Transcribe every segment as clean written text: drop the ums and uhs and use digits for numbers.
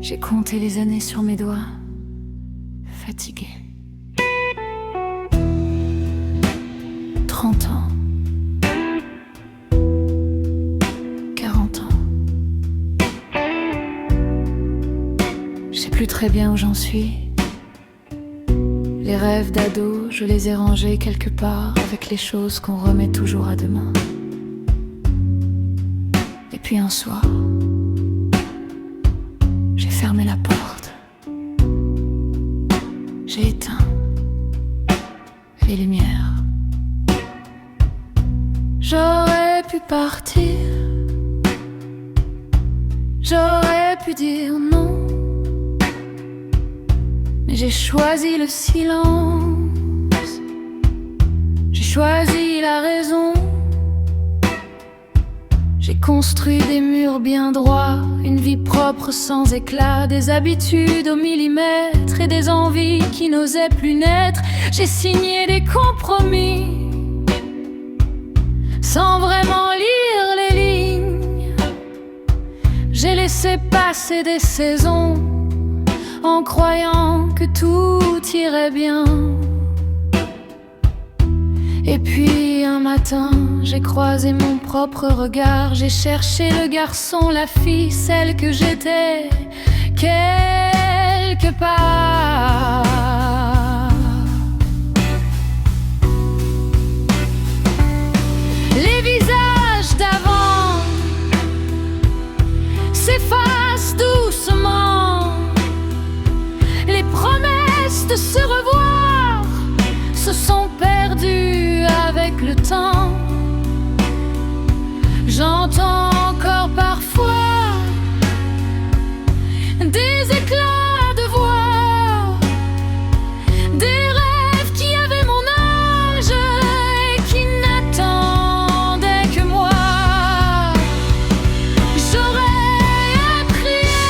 J'ai compté les années sur mes doigts, fatigué. 30 ans, 40 ans. Je sais plus très bien où j'en suis. Les rêves d'ado, je les ai rangés quelque part avec les choses qu'on remet toujours à demain. Et puis un soir, j'ai fermé la porte. J'ai éteint les lumières. J'aurais pu partir, j'aurais pu dire non, mais j'ai choisi le silence, j'ai choisi la raison. J'ai construit des murs bien droits, une vie propre sans éclat, des habitudes au millimètre et des envies qui n'osaient plus naître. J'ai signé des compromis sans vraiment lire les lignes. J'ai laissé passer des saisons en croyant que tout irait bien. Et puis un matin, j'ai croisé mon propre regard. J'ai cherché le garçon, la fille, celle que j'étais quelque part. Les visages d'avant s'effacent doucement. Les promesses de se revoir se sont perdues avec le temps. J'entends encore parfois des éclats de voix, des rêves qui avaient mon âge et qui n'attendaient que moi. J'aurais crié,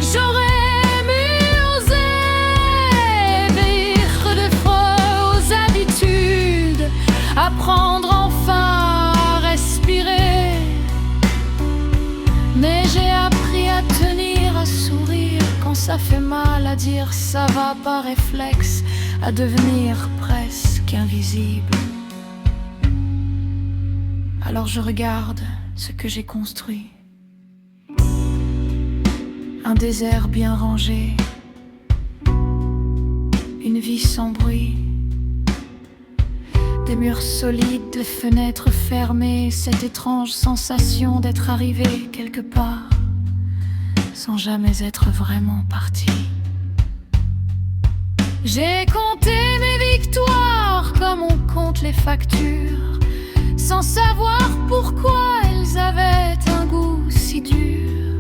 j'aurais murmuré, vivre de fausses habitudes, apprendre enfin. Mais j'ai appris à tenir, à sourire quand ça fait mal, à dire ça va par réflexe, à devenir presque invisible. Alors je regarde ce que j'ai construit. Un désert bien rangé, une vie sans bruit, des murs solides, des fenêtres fermées, cette étrange sensation d'être arrivé quelque part sans jamais être vraiment parti. J'ai compté mes victoires comme on compte les factures, sans savoir pourquoi elles avaient un goût si dur.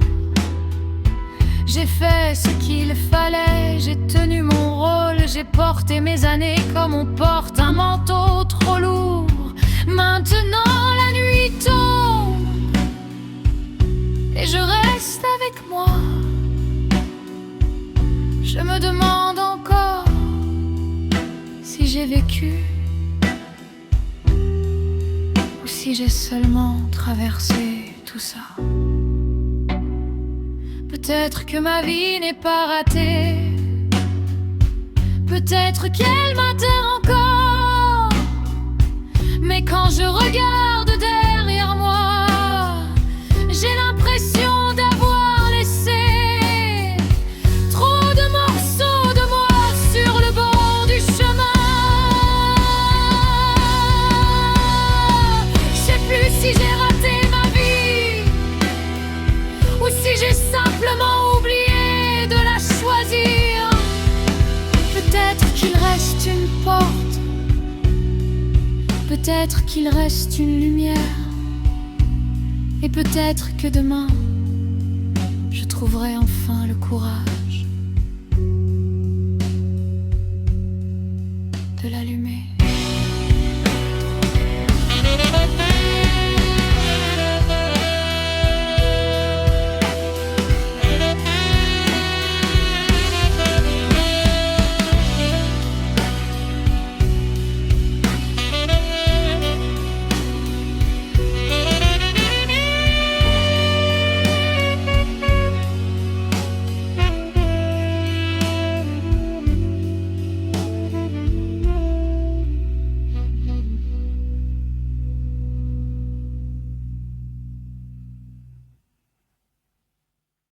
J'ai fait ce qu'il fallait, j'ai tenu mon rôle, j'ai porté mes années comme on porte un manteau trop lourd. Maintenant la nuit tombe et je reste avec moi. Je me demande encore si j'ai vécu ou si j'ai seulement traversé tout ça. Peut-être que ma vie n'est pas ratée, peut-être qu'elle m'atteint encore. Mais quand je regarde derrière moi, j'ai l'impression d'avoir laissé trop de morceaux de moi sur le bord du chemin. Je sais plus si j'ai raté ma vie ou si j'ai simplement oublié de la choisir. Peut-être qu'il reste une porte, peut-être qu'il reste une lumière, et peut-être que demain je trouverai enfin le courage